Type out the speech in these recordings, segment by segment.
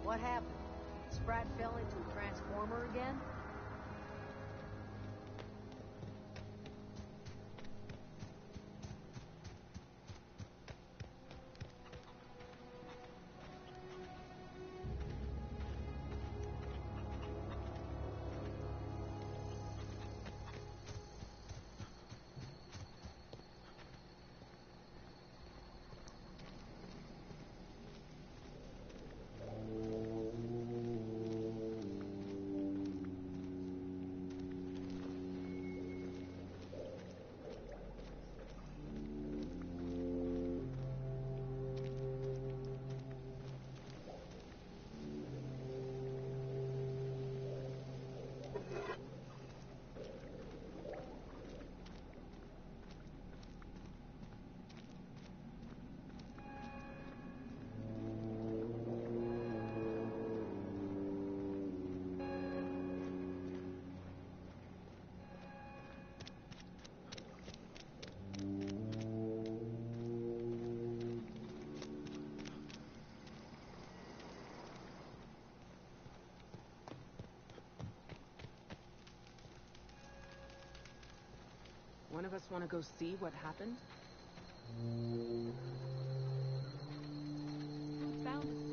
What happened? Sprat fell into a transformer again? One of us want to go see what happened? Who found it?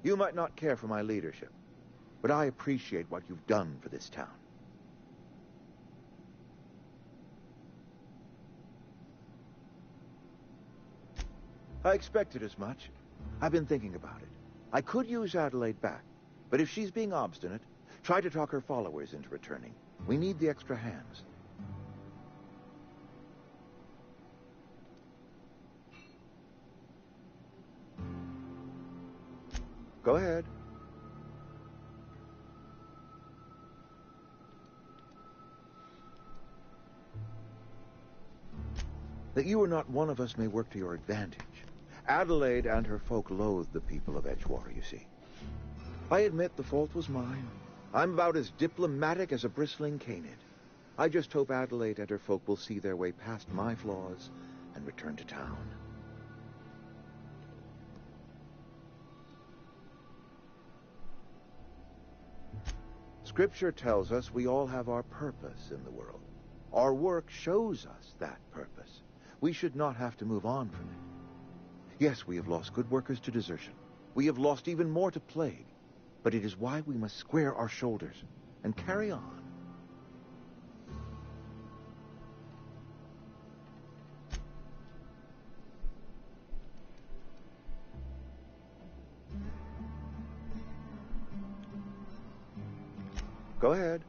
You might not care for my leadership, but I appreciate what you've done for this town. I expected as much. I've been thinking about it. I could use Adelaide back, but if she's being obstinate, try to talk her followers into returning. We need the extra hands. Go ahead. That you are not one of us may work to your advantage. Adelaide and her folk loathe the people of Edgewater, you see. I admit the fault was mine. I'm about as diplomatic as a bristling canid. I just hope Adelaide and her folk will see their way past my flaws and return to town. Scripture tells us we all have our purpose in the world. Our work shows us that purpose. We should not have to move on from it. Yes, we have lost good workers to desertion. We have lost even more to plague. But it is why we must square our shoulders and carry on. Go ahead.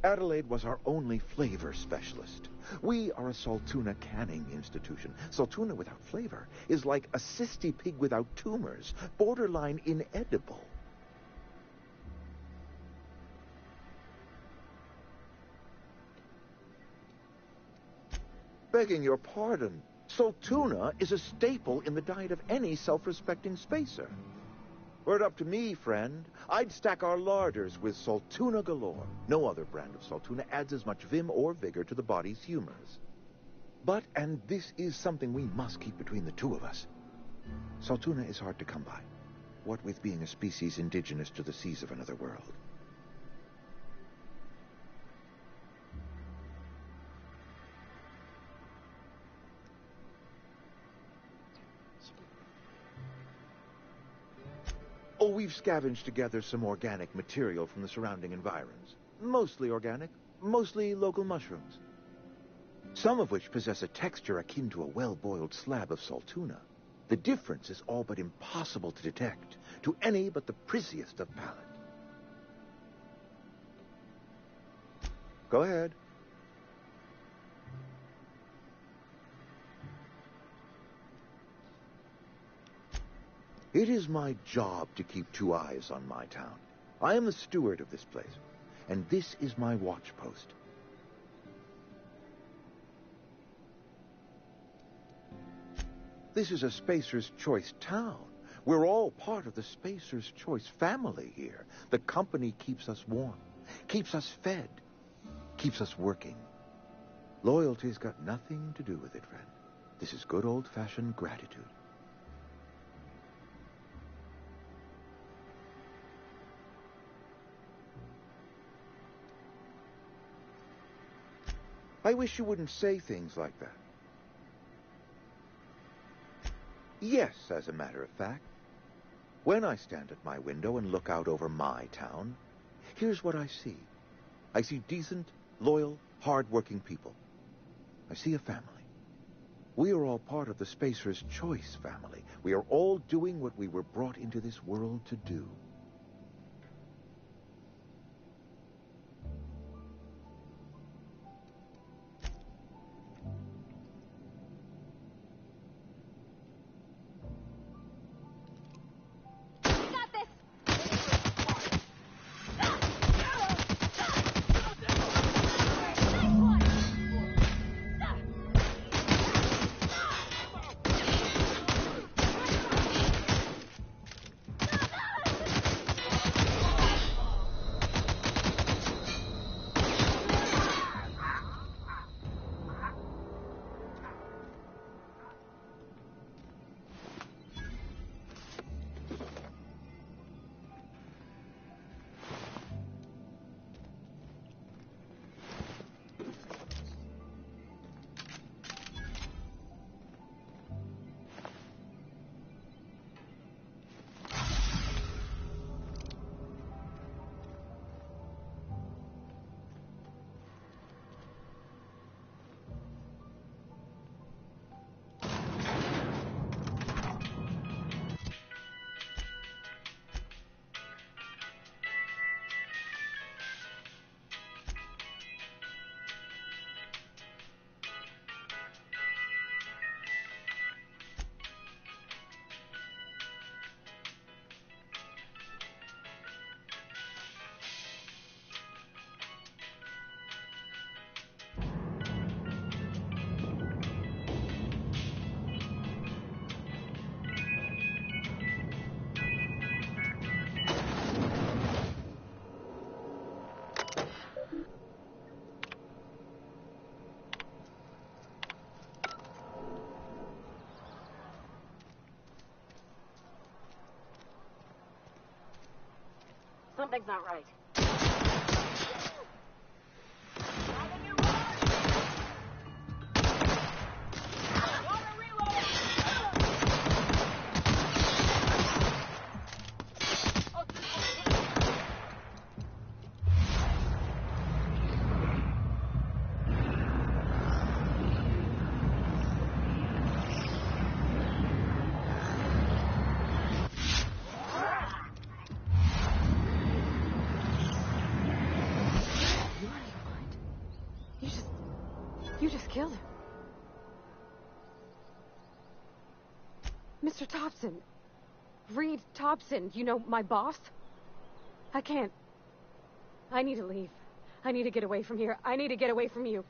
Adelaide was our only flavor specialist. We are a Saltuna canning institution. Saltuna without flavor is like a cysty pig without tumors, borderline inedible. Begging your pardon, Saltuna is a staple in the diet of any self-respecting spacer. Were it up to me, friend, I'd stack our larders with Saltuna galore. No other brand of Saltuna adds as much vim or vigor to the body's humors. But, and this is something we must keep between the two of us, Saltuna is hard to come by, what with being a species indigenous to the seas of another world. Oh, we've scavenged together some organic material from the surrounding environs. Mostly organic, mostly local mushrooms. Some of which possess a texture akin to a well-boiled slab of Saltuna. The difference is all but impossible to detect to any but the prissiest of palate. Go ahead. It is my job to keep two eyes on my town. I am the steward of this place, and this is my watch post. This is a Spacer's Choice town. We're all part of the Spacer's Choice family here. The company keeps us warm, keeps us fed, keeps us working. Loyalty's got nothing to do with it, friend. This is good old-fashioned gratitude. I wish you wouldn't say things like that. Yes, as a matter of fact. When I stand at my window and look out over my town, here's what I see. I see decent, loyal, hard-working people. I see a family. We are all part of the Spacer's Choice family. We are all doing what we were brought into this world to do. Something's not right. You just killed him. Mr. Thompson. Reed Thompson, you know, my boss? I can't. I need to leave. I need to get away from here. I need to get away from you.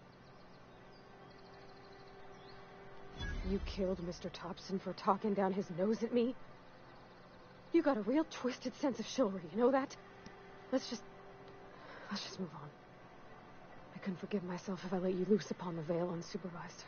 You killed Mr. Thompson for talking down his nose at me? You got a real twisted sense of chivalry, you know that? Let's just move on. I couldn't forgive myself if I let you loose upon the Vale unsupervised.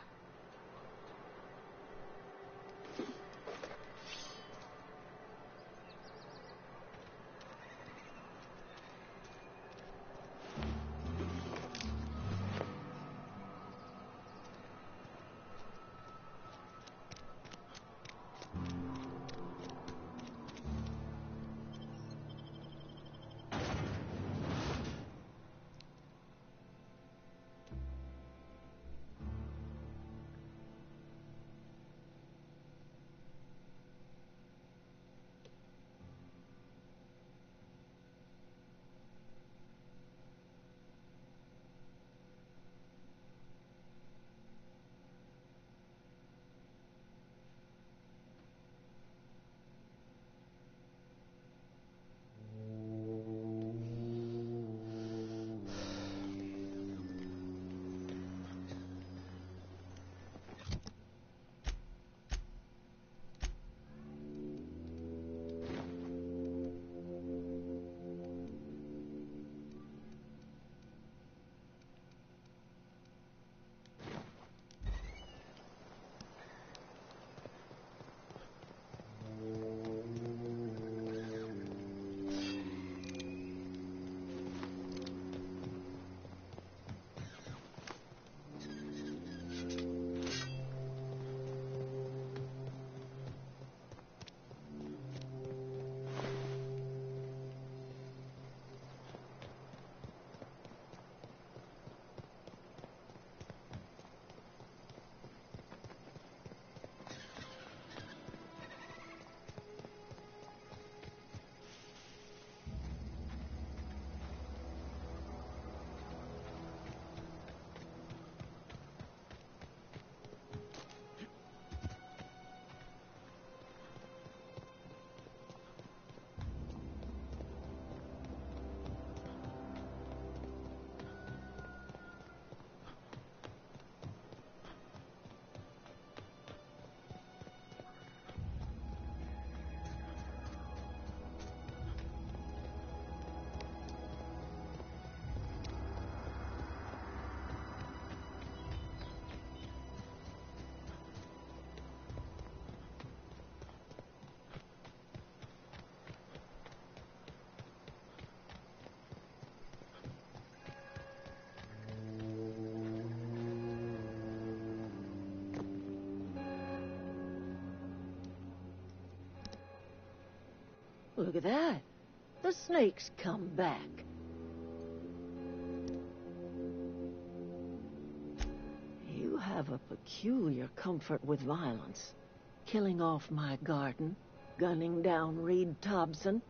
Look at that. The snake's come back. You have a peculiar comfort with violence. Killing off my garden, gunning down Reed Thompson.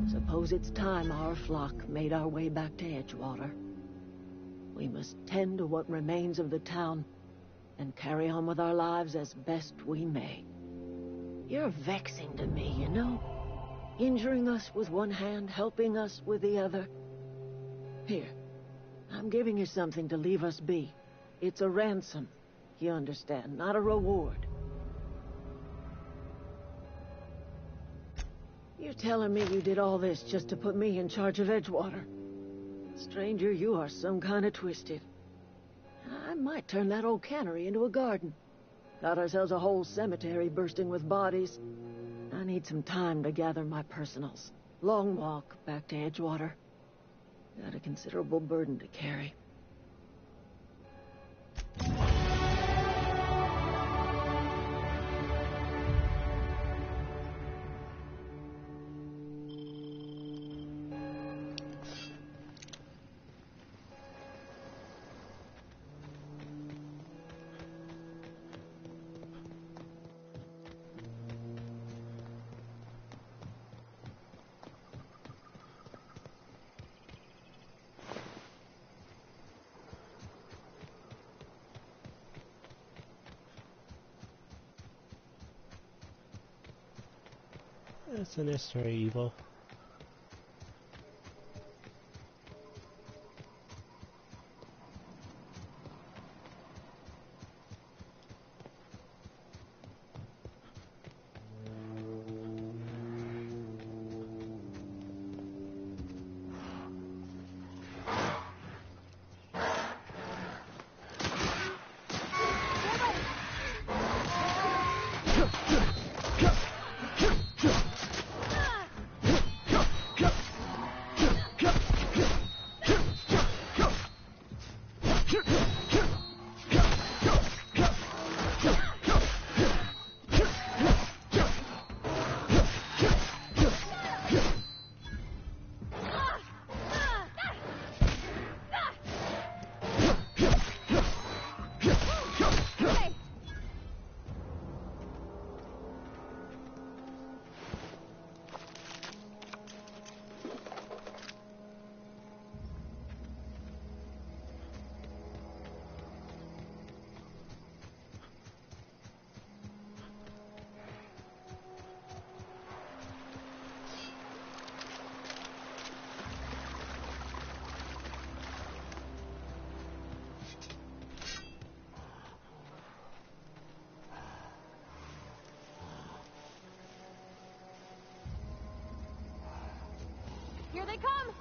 Suppose it's time our flock made our way back to Edgewater. We must tend to what remains of the town and carry on with our lives as best we may. You're vexing to me, you know? Injuring us with one hand, helping us with the other. Here, I'm giving you something to leave us be. It's a ransom, you understand, not a reward. You're telling me you did all this just to put me in charge of Edgewater? Stranger, you are some kind of twisted. I might turn that old cannery into a garden. Got ourselves a whole cemetery bursting with bodies. I need some time to gather my personals. Long walk back to Edgewater. Got a considerable burden to carry. Sinister evil. Here they come!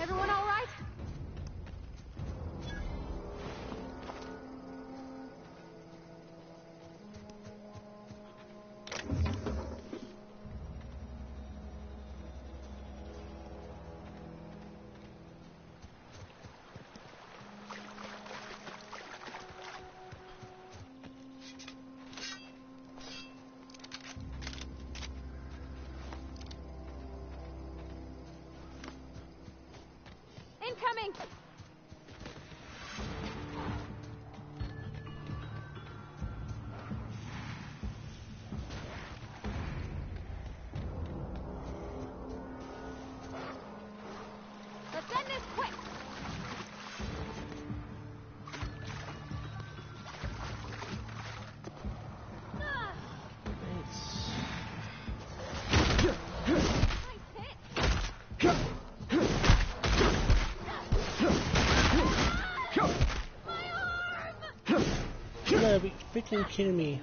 Everyone all right? Incoming! Let's end this quick! You gotta be freaking kidding me.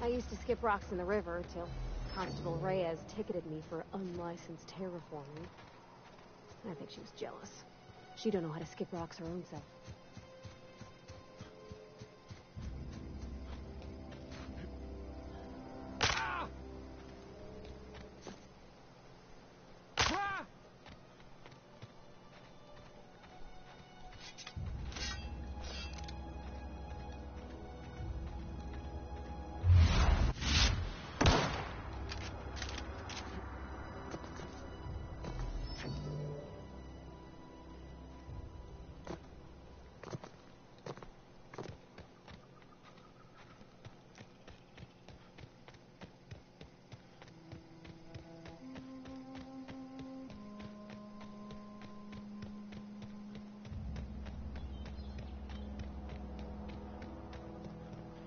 I used to skip rocks in the river till Constable Reyes ticketed me for unlicensed terraforming. I think she was jealous. She don't know how to skip rocks her own self.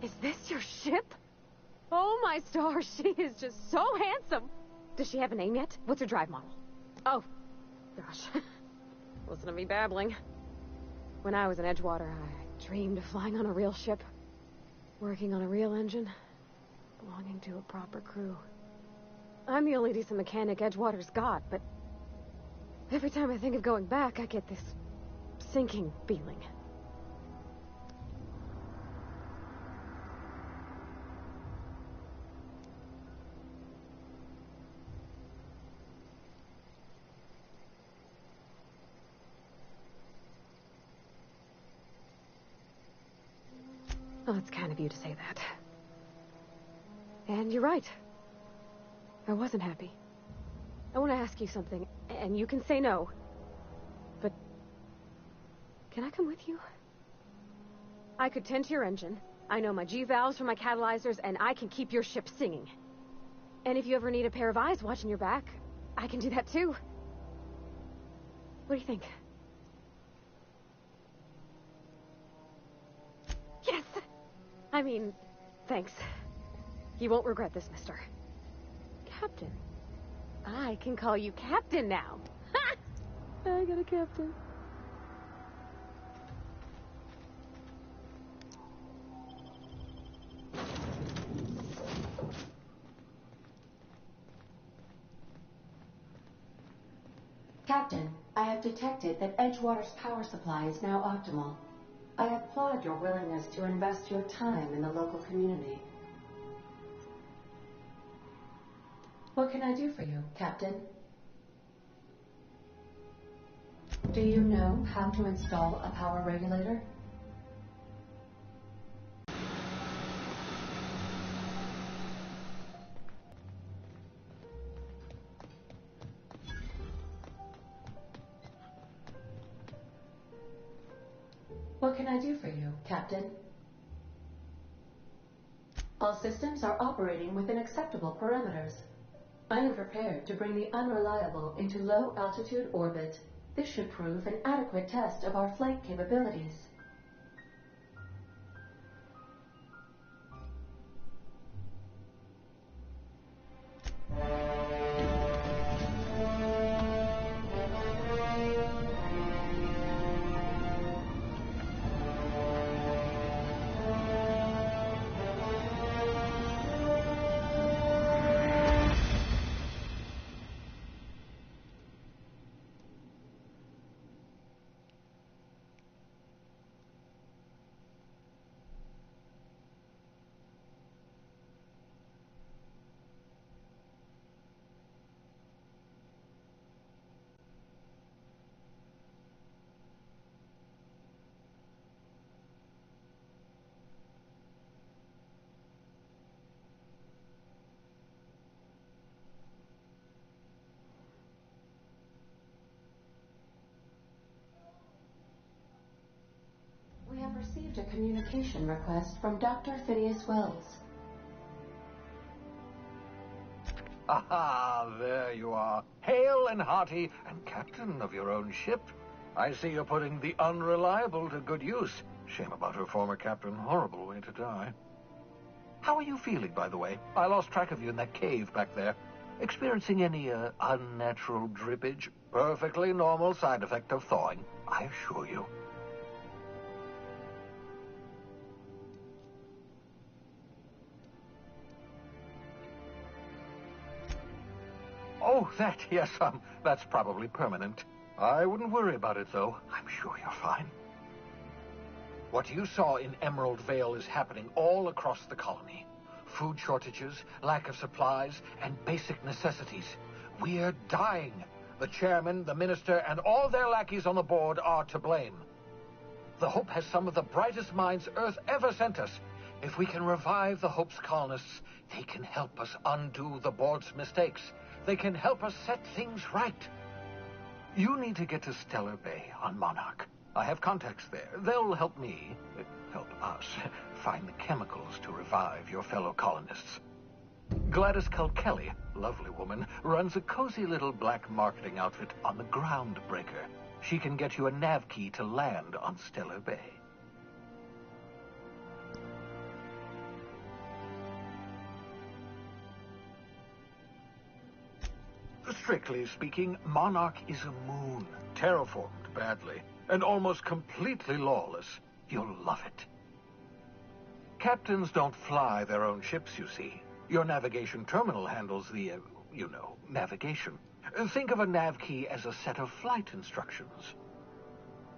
Is this your ship? Oh my stars, she is just so handsome. Does she have a name yet? What's her drive model? Oh, gosh. Listen to me babbling. When I was in Edgewater, I dreamed of flying on a real ship, working on a real engine, belonging to a proper crew. I'm the only decent mechanic Edgewater's got, but every time I think of going back, I get this sinking feeling. Well, it's kind of you to say that. And you're right. I wasn't happy. I want to ask you something, and you can say no. But can I come with you? I could tend to your engine. I know my G-valves for my catalyzers, and I can keep your ship singing. And if you ever need a pair of eyes watching your back, I can do that too. What do you think? Yes! I mean, thanks. You won't regret this, mister. Captain. I can call you Captain now. Ha! I got a captain. Captain, I have detected that Edgewater's power supply is now optimal. I applaud your willingness to invest your time in the local community. What can I do for you, Captain? Do you know how to install a power regulator? What can I do for you, Captain? All systems are operating within acceptable parameters. I am prepared to bring the unreliable into low-altitude orbit. This should prove an adequate test of our flight capabilities. We have received a communication request from Dr. Phineas Wells. Aha, there you are. Hale and hearty, and captain of your own ship. I see you're putting the unreliable to good use. Shame about her former captain. Horrible way to die. How are you feeling, by the way? I lost track of you in that cave back there. Experiencing any, unnatural drippage? Perfectly normal side effect of thawing, I assure you. Oh, that, yes, that's probably permanent. I wouldn't worry about it, though. I'm sure you're fine. What you saw in Emerald Vale is happening all across the colony. Food shortages, lack of supplies, and basic necessities. We're dying. The chairman, the minister, and all their lackeys on the board are to blame. The Hope has some of the brightest minds Earth ever sent us. If we can revive the Hope's colonists, they can help us undo the board's mistakes. They can help us set things right. You need to get to Stellar Bay on Monarch. I have contacts there. They'll help me, help us, find the chemicals to revive your fellow colonists. Gladys Kelly, lovely woman, runs a cozy little black marketing outfit on the Groundbreaker. She can get you a nav key to land on Stellar Bay. Strictly speaking, Monarch is a moon, terraformed badly, and almost completely lawless. You'll love it. Captains don't fly their own ships, you see. Your navigation terminal handles the, navigation. Think of a nav key as a set of flight instructions.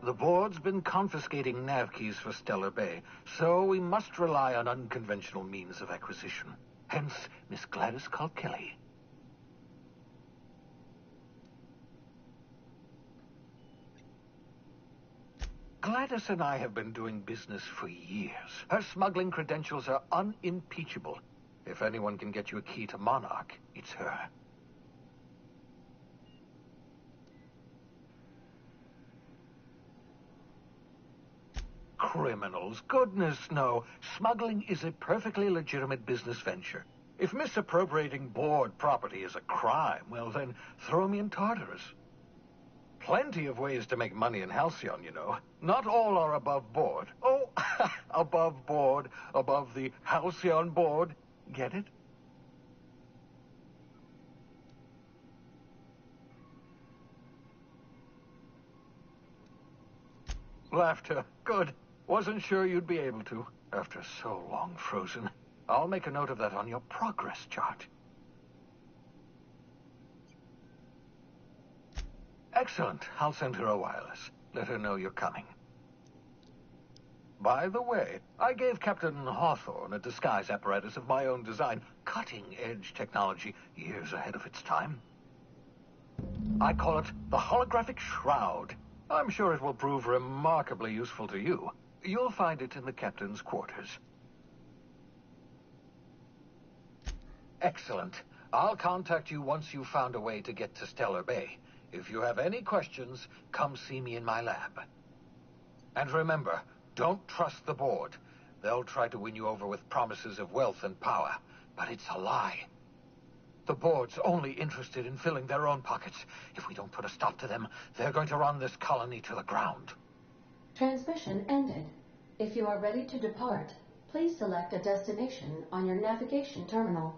The board's been confiscating nav keys for Stellar Bay, so we must rely on unconventional means of acquisition. Hence, Miss Gladys Kelly. Gladys and I have been doing business for years. Her smuggling credentials are unimpeachable. If anyone can get you a key to Monarch, it's her. Criminals? Goodness, no. Smuggling is a perfectly legitimate business venture. If misappropriating board property is a crime, well then, throw me in Tartarus. Plenty of ways to make money in Halcyon, you know. Not all are above board. Oh, above board, above the Halcyon board. Get it? Laughter. Good. Wasn't sure you'd be able to, after so long frozen. I'll make a note of that on your progress chart. Excellent. I'll send her a wireless. Let her know you're coming. By the way, I gave Captain Hawthorne a disguise apparatus of my own design. Cutting-edge technology, years ahead of its time. I call it the holographic shroud. I'm sure it will prove remarkably useful to you. You'll find it in the captain's quarters. Excellent. I'll contact you once you've found a way to get to Stellar Bay. If you have any questions, come see me in my lab. And remember, don't trust the board. They'll try to win you over with promises of wealth and power, but it's a lie. The board's only interested in filling their own pockets. If we don't put a stop to them, they're going to run this colony to the ground. Transmission ended. If you are ready to depart, please select a destination on your navigation terminal.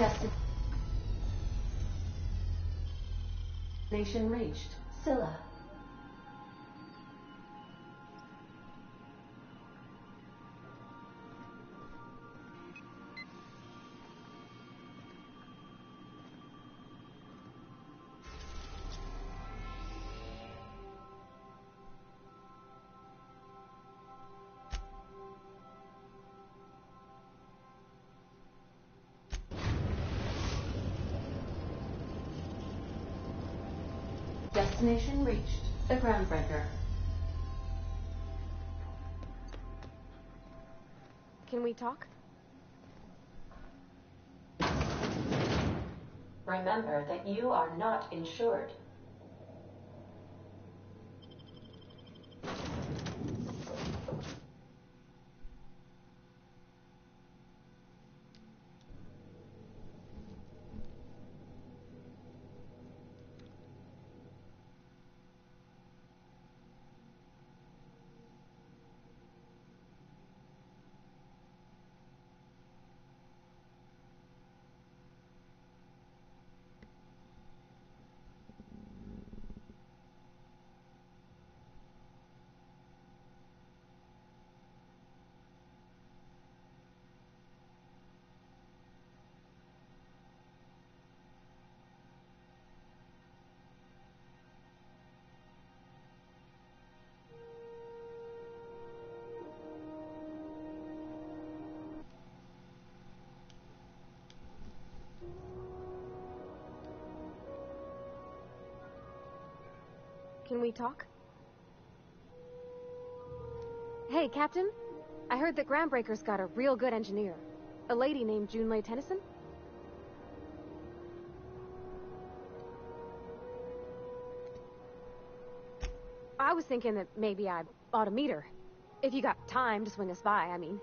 Destination reached. Scylla. Destination reached. The Groundbreaker. Can we talk? Remember that you are not insured. Can we talk? Hey, Captain. I heard that Groundbreaker's got a real good engineer. A lady named Junlei Tennyson? I was thinking that maybe I ought to meet her. If you got time to swing us by, I mean.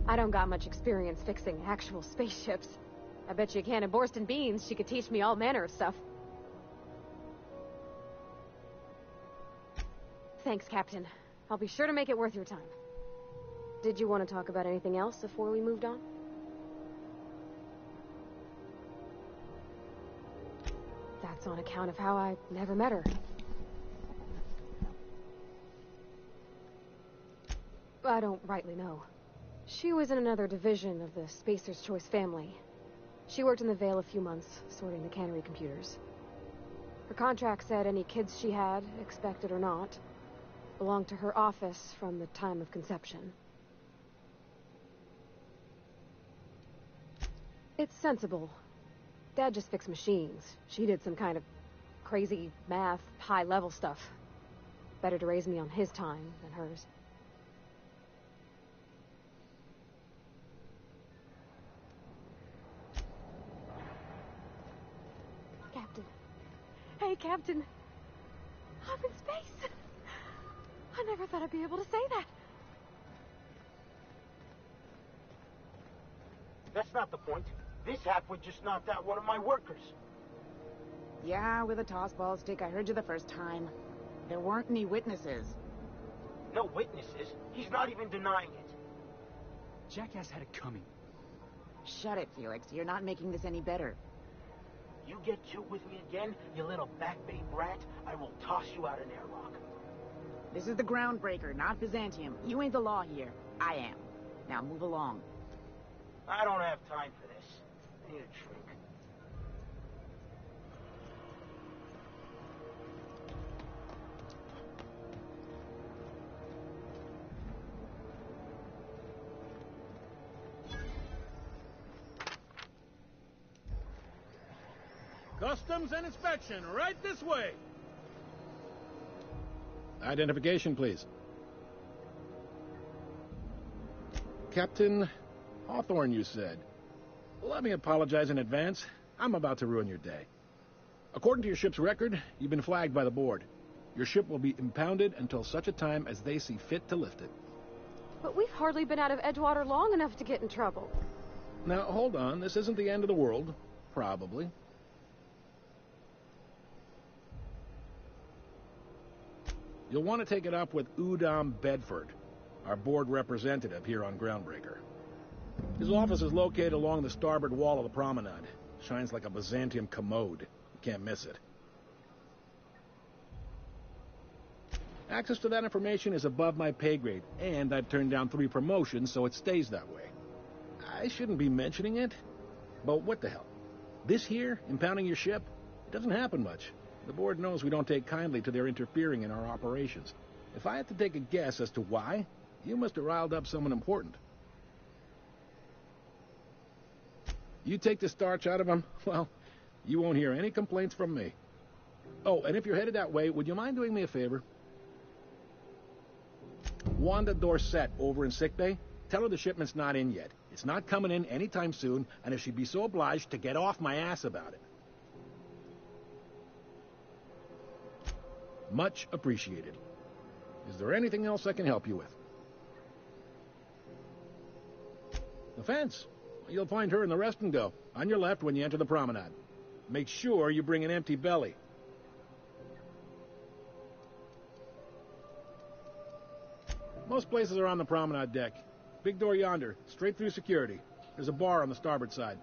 I don't got much experience fixing actual spaceships. I bet you a can of Borston beans she could teach me all manner of stuff. Thanks, Captain. I'll be sure to make it worth your time. Did you want to talk about anything else before we moved on? That's on account of how I never met her. I don't rightly know. She was in another division of the Spacer's Choice family. She worked in the Vale a few months, sorting the cannery computers. Her contract said any kids she had, expected or not, belonged to her office from the time of conception. It's sensible. Dad just fixed machines. She did some kind of crazy math, high-level stuff. Better to raise me on his time than hers. Captain. Hey, Captain. I'm in space. I never thought I'd be able to say that. That's not the point. This halfwit just knocked out one of my workers. Yeah, with a toss-ball stick. I heard you the first time. There weren't any witnesses. No witnesses? He's not even denying it. Jackass had it coming. Shut it, Felix. You're not making this any better. You get cute with me again, you little backbait brat, I will toss you out an airlock. This is the Groundbreaker, not Byzantium. You ain't the law here. I am. Now move along. I don't have time for this. I need a drink. Customs and inspection, right this way. Identification, please. Captain Hawthorne, you said. Let me apologize in advance. I'm about to ruin your day. According to your ship's record, you've been flagged by the board. Your ship will be impounded until such a time as they see fit to lift it. But we've hardly been out of Edgewater long enough to get in trouble. Now, hold on. This isn't the end of the world. Probably. You'll want to take it up with Udom Bedford, our board representative here on Groundbreaker. His office is located along the starboard wall of the promenade. Shines like a Byzantium commode. You can't miss it. Access to that information is above my pay grade, and I've turned down 3 promotions, so it stays that way. I shouldn't be mentioning it, but what the hell? This here, impounding your ship, it doesn't happen much. The board knows we don't take kindly to their interfering in our operations. If I had to take a guess as to why, you must have riled up someone important. You take the starch out of them, well, you won't hear any complaints from me. Oh, and if you're headed that way, would you mind doing me a favor? Wanda Dorset over in sickbay, tell her the shipment's not in yet. It's not coming in anytime soon, and if she'd be so obliged to get off my ass about it. Much appreciated. Is there anything else I can help you with? The fence. You'll find her in the rest and go, on your left when you enter the promenade. Make sure you bring an empty belly. Most places are on the promenade deck. Big door yonder, straight through security. There's a bar on the starboard side.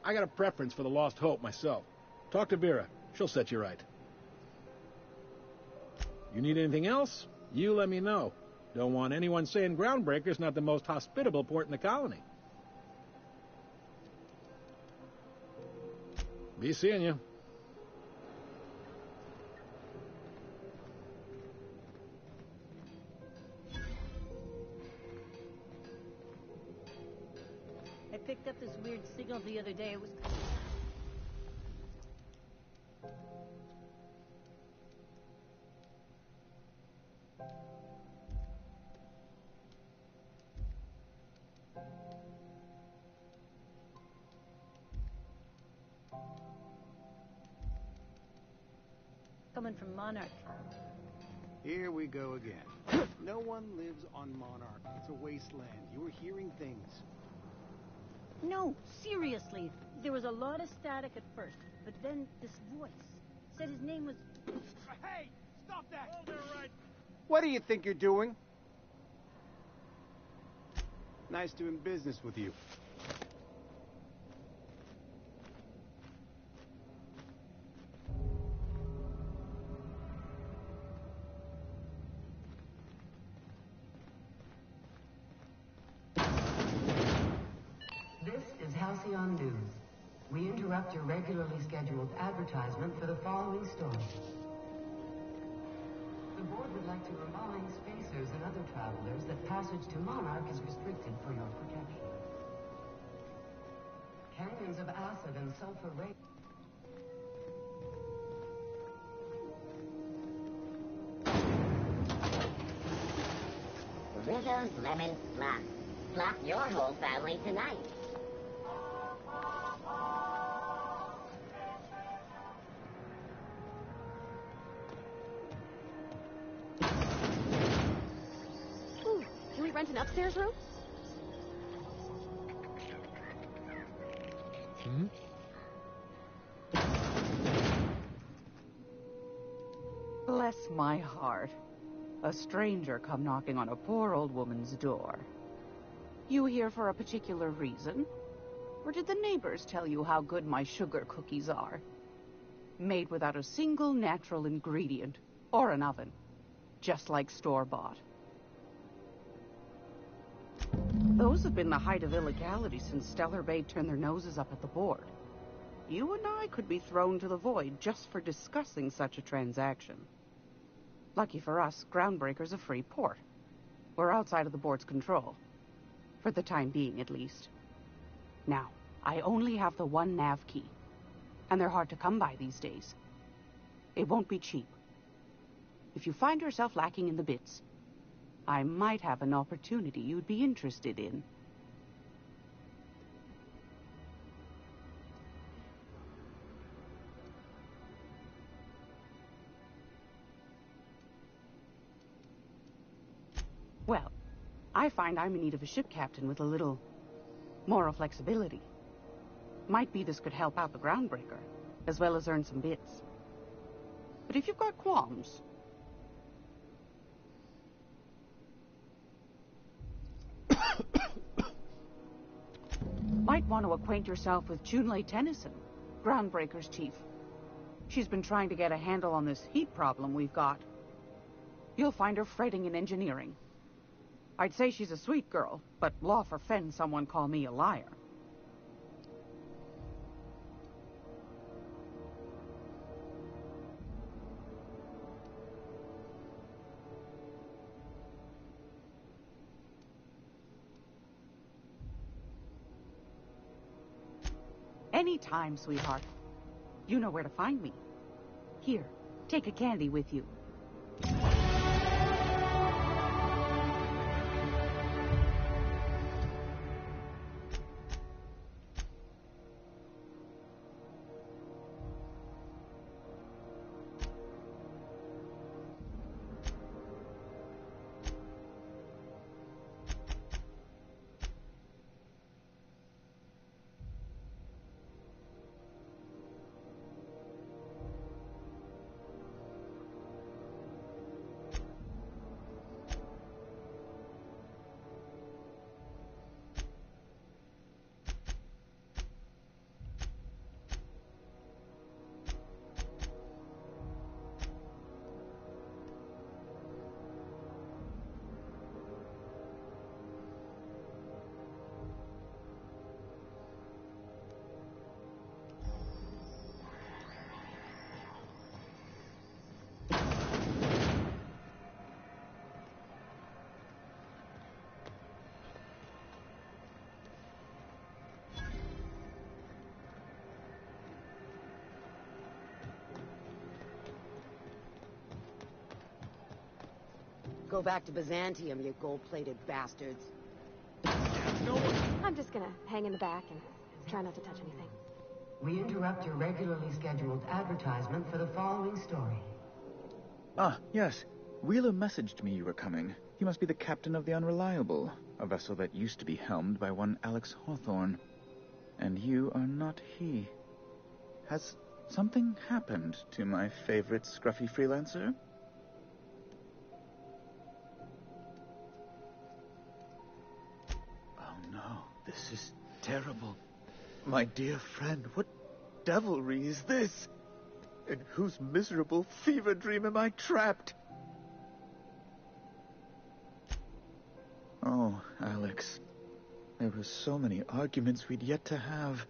I got a preference for the Lost Hope myself. Talk to Vera. She'll set you right. You need anything else? You let me know. Don't want anyone saying Groundbreaker's not the most hospitable port in the colony. Be seeing you. I picked up this weird signal the other day. It was... coming from Monarch. Here we go again. No one lives on Monarch. It's a wasteland. You were hearing things. No, seriously. There was a lot of static at first, but then this voice said his name was... Hey! Stop that! Hold there, right. What do you think you're doing? Nice doing business with you. This is Halcyon News. We interrupt your regularly scheduled advertisement for the following story. The board would like to remind spacers and other travelers that passage to Monarch is restricted for your protection. Canyons of acid and sulfur rain. Rizzo's Lemon Slop. Slop your whole family tonight. Ooh, can we rent an upstairs room? Bless my heart. A stranger come knocking on a poor old woman's door. You here for a particular reason? Or did the neighbors tell you how good my sugar cookies are? Made without a single natural ingredient, or an oven. Just like store-bought. Those have been the height of illegality since Stellar Bay turned their noses up at the board. You and I could be thrown to the void just for discussing such a transaction. Lucky for us, Groundbreaker's a free port. We're outside of the board's control. For the time being, at least. Now, I only have the one nav key. And they're hard to come by these days. It won't be cheap. If you find yourself lacking in the bits, I might have an opportunity you'd be interested in. Well, I find I'm in need of a ship captain with a little moral flexibility. Might be this could help out the Groundbreaker, as well as earn some bits. But if you've got qualms... might want to acquaint yourself with Junlei Tennyson, Groundbreaker's chief. She's been trying to get a handle on this heat problem we've got. You'll find her fretting in engineering. I'd say she's a sweet girl, but law forfend someone call me a liar. Anytime, sweetheart. You know where to find me. Here, take a candy with you. Go back to Byzantium, you gold-plated bastards. I'm just gonna hang in the back and try not to touch anything. We interrupt your regularly scheduled advertisement for the following story. Ah, yes. Wheeler messaged me you were coming. He must be the captain of the Unreliable, a vessel that used to be helmed by one Alex Hawthorne. And you are not he. Has something happened to my favorite scruffy freelancer? Oh no, this is terrible. My dear friend, what devilry is this? In whose miserable fever dream am I trapped? Oh, Alex. There were so many arguments we'd yet to have.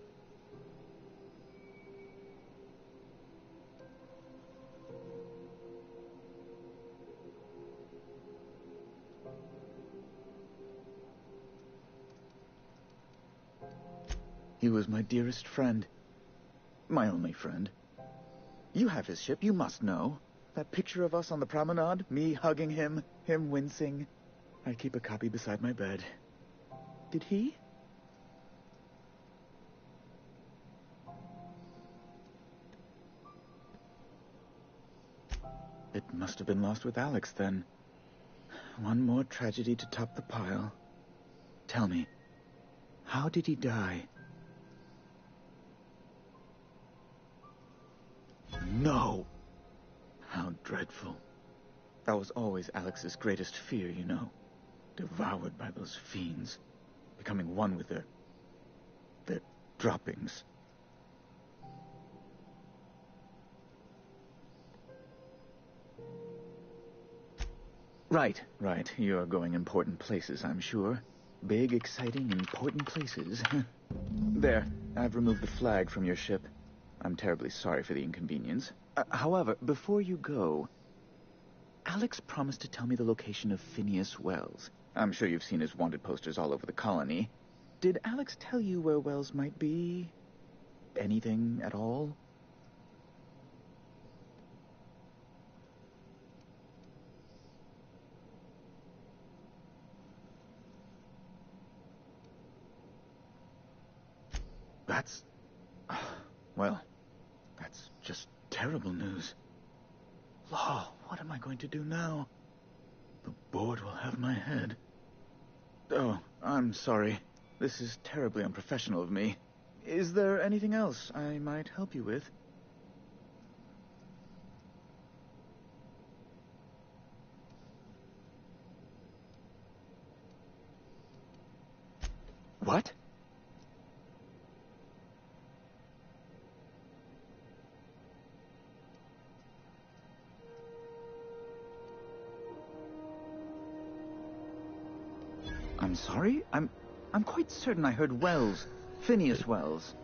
He was my dearest friend. My only friend. You have his ship, you must know. That picture of us on the promenade, me hugging him, him wincing. I keep a copy beside my bed. Did he? It must have been lost with Alex, then. One more tragedy to top the pile. Tell me, how did he die? No! How dreadful. That was always Alex's greatest fear, you know. Devoured by those fiends. Becoming one with their droppings. Right. You're going important places, I'm sure. Big, exciting, important places. There, I've removed the flag from your ship. I'm terribly sorry for the inconvenience. However, before you go, Alex promised to tell me the location of Phineas Wells. I'm sure you've seen his wanted posters all over the colony. Did Alex tell you where Wells might be? Anything at all? That's... well, that's just terrible news. Law, what am I going to do now? The board will have my head. Oh, I'm sorry. This is terribly unprofessional of me. Is there anything else I might help you with? What? I'm sorry? I'm quite certain I heard Wells. Phineas Wells.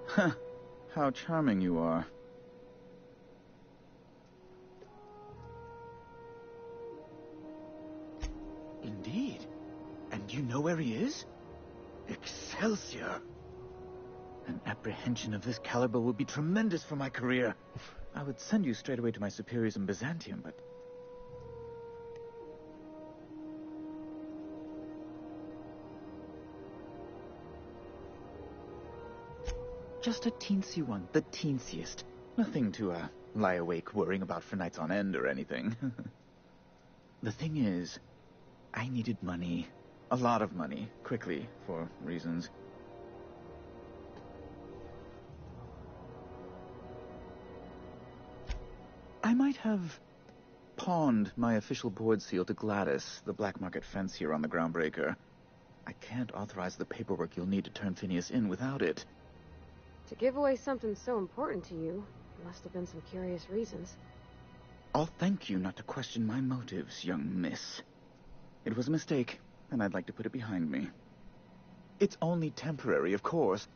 Huh. How charming you are. Indeed. And you know where he is? Excelsior! An apprehension of this caliber would be tremendous for my career. I would send you straight away to my superiors in Byzantium, but... Just a teensy one, the teensiest. Nothing to, lie awake worrying about for nights on end or anything. The thing is, I needed money. A lot of money, quickly, for reasons. I might have pawned my official board seal to Gladys, the black market fence here on the Groundbreaker. I can't authorize the paperwork you'll need to turn Phineas in without it. To give away something so important to you, must have been some curious reasons. I'll thank you not to question my motives, young miss. It was a mistake, and I'd like to put it behind me. It's only temporary, of course.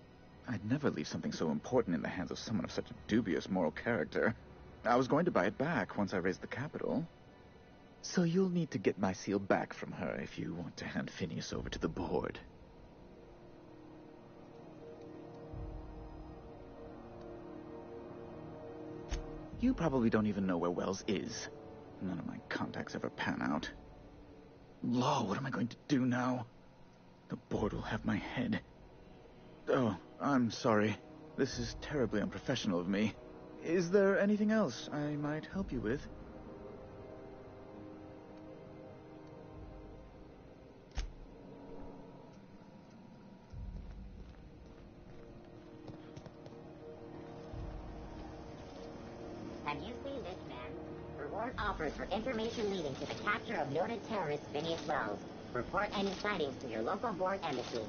I'd never leave something so important in the hands of someone of such a dubious moral character. I was going to buy it back once I raised the capital. So you'll need to get my seal back from her if you want to hand Phineas over to the board. You probably don't even know where Wells is. None of my contacts ever pan out. Law, what am I going to do now? The board will have my head. Oh, I'm sorry. This is terribly unprofessional of me. Is there anything else I might help you with? Have you seen this man? Reward offers for information leading to the capture of noted terrorist Phineas Wells. Report any sightings to your local board embassy.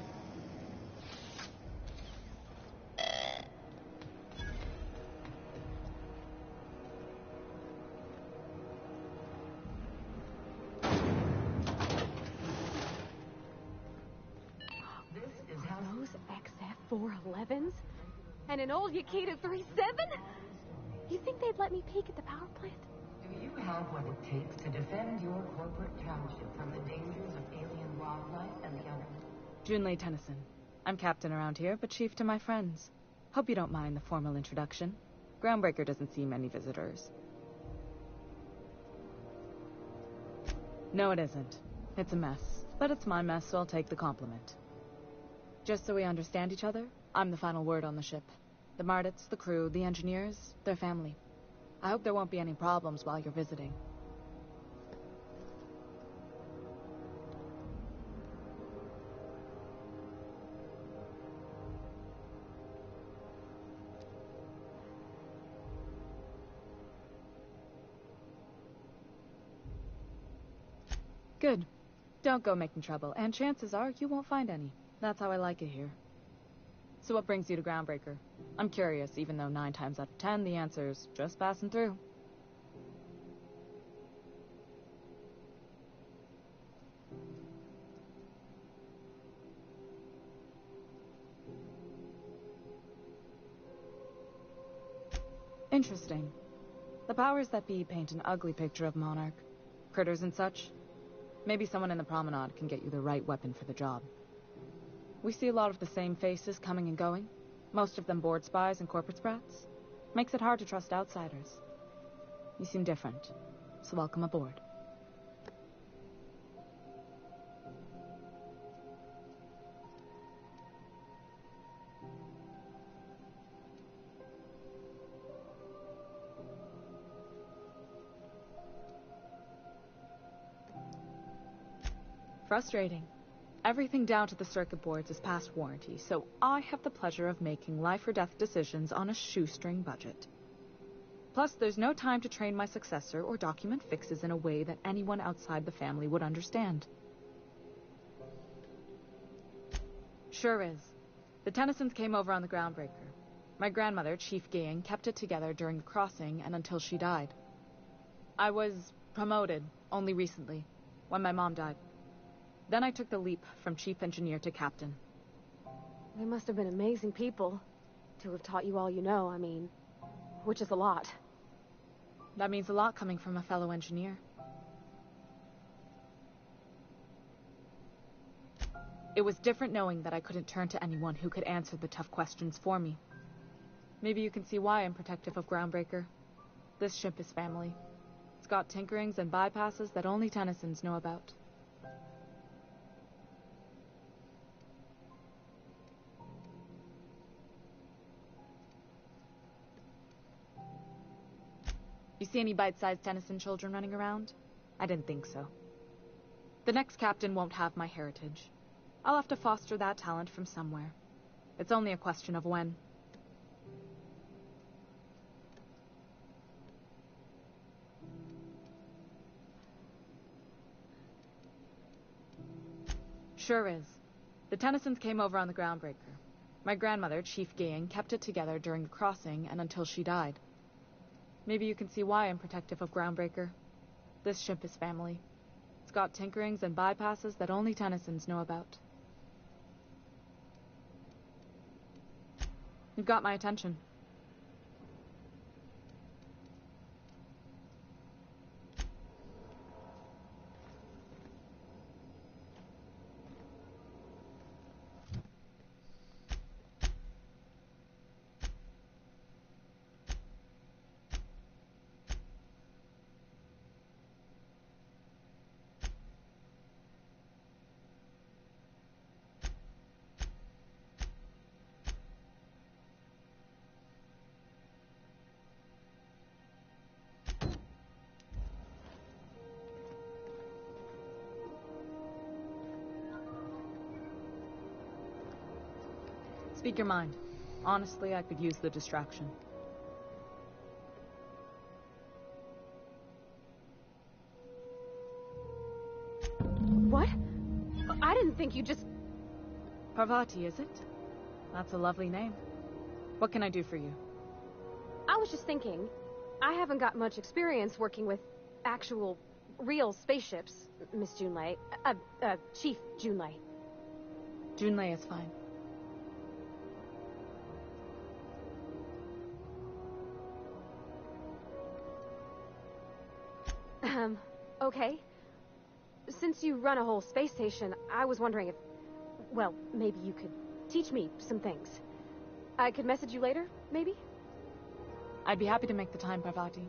Those XF411s? And an old Yakita 37? You think they'd let me peek at the power plant? Do you have what it takes to defend your corporate township from the dangers of alien wildlife and the elements? Junlei Tennyson. I'm captain around here, but chief to my friends. Hope you don't mind the formal introduction. Groundbreaker doesn't see many visitors. No, it isn't. It's a mess. But it's my mess, so I'll take the compliment. Just so we understand each other, I'm the final word on the ship. The Mardits, the crew, the engineers, their family. I hope there won't be any problems while you're visiting. Good. Don't go making trouble, and chances are you won't find any. That's how I like it here. So what brings you to Groundbreaker? I'm curious, even though 9 times out of 10 the answer's just passing through. Interesting. The powers that be paint an ugly picture of Monarch. Critters and such. Maybe someone in the promenade can get you the right weapon for the job. We see a lot of the same faces coming and going. Most of them board spies and corporate sprats. Makes it hard to trust outsiders. You seem different, so welcome aboard. Frustrating. Everything down to the circuit boards is past warranty, so I have the pleasure of making life or death decisions on a shoestring budget. Plus, there's no time to train my successor or document fixes in a way that anyone outside the family would understand. Sure is. The Tennysons came over on the Groundbreaker. My grandmother, Chief Gang, kept it together during the crossing and until she died. I was promoted only recently, when my mom died. Then I took the leap from chief engineer to captain. They must have been amazing people to have taught you all you know, I mean, which is a lot. That means a lot coming from a fellow engineer. It was different knowing that I couldn't turn to anyone who could answer the tough questions for me. Maybe you can see why I'm protective of Groundbreaker. This ship is family. It's got tinkerings and bypasses that only Tennysons know about. You see any bite-sized Tennyson children running around? I didn't think so. The next captain won't have my heritage. I'll have to foster that talent from somewhere. It's only a question of when. Sure is. The Tennysons came over on the Groundbreaker. My grandmother, Chief Gang, kept it together during the crossing and until she died. Maybe you can see why I'm protective of Groundbreaker. This ship is family. It's got tinkerings and bypasses that only Tennysons know about. You've got my attention. Speak your mind. Honestly, I could use the distraction. What? I didn't think you just... Parvati, is it? That's a lovely name. What can I do for you? I was just thinking, I haven't got much experience working with actual, real spaceships, Miss Junlei. Chief Junlei. Junlei is fine. Okay. Since you run a whole space station, I was wondering if... Well, maybe you could teach me some things. I could message you later, maybe? I'd be happy to make the time, Parvati.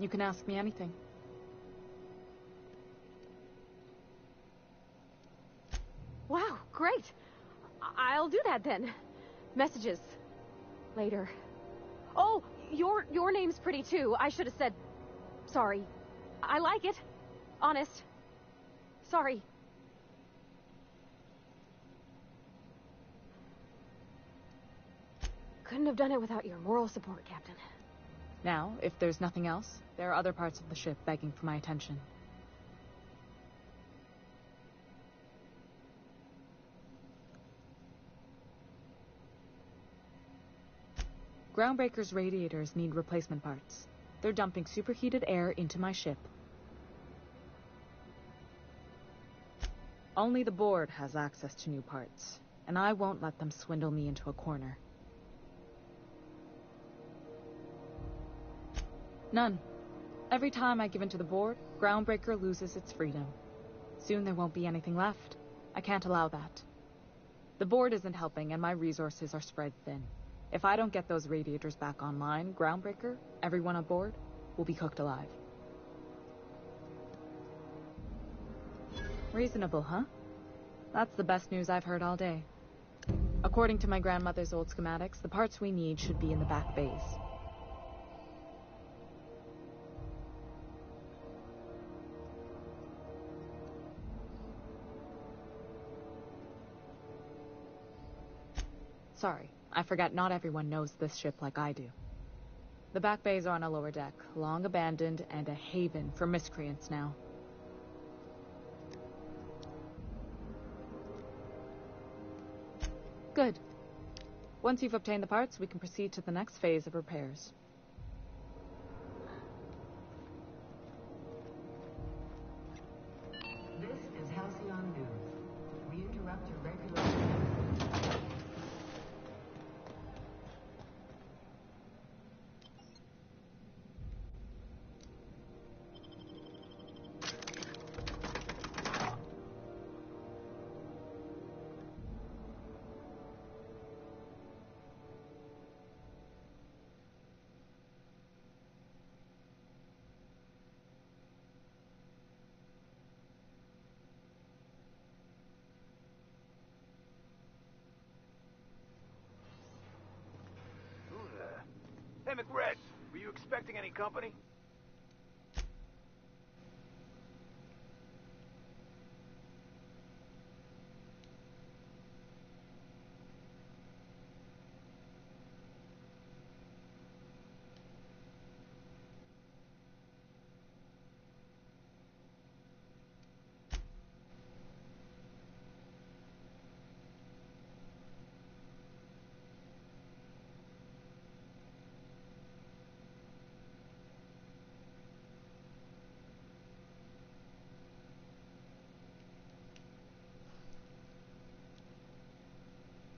You can ask me anything. Wow, great. I'll do that then. Messages. Later. Oh, your name's pretty too. I should have said... Sorry. I like it. Honest. Sorry. Couldn't have done it without your moral support, Captain. Now, if there's nothing else, there are other parts of the ship begging for my attention. Groundbreaker's radiators need replacement parts. They're dumping superheated air into my ship. Only the board has access to new parts, and I won't let them swindle me into a corner. None. Every time I give in to the board, Groundbreaker loses its freedom. Soon there won't be anything left. I can't allow that. The board isn't helping, and my resources are spread thin. If I don't get those radiators back online, Groundbreaker, everyone on board, will be cooked alive. Reasonable, huh? That's the best news I've heard all day. According to my grandmother's old schematics, the parts we need should be in the back bays. Sorry, I forgot not everyone knows this ship like I do. The back bays are on a lower deck, long abandoned and a haven for miscreants now. Good. Once you've obtained the parts, we can proceed to the next phase of repairs. This is Halcyon News. We interrupt your regular... Hey, McRed, were you expecting any company?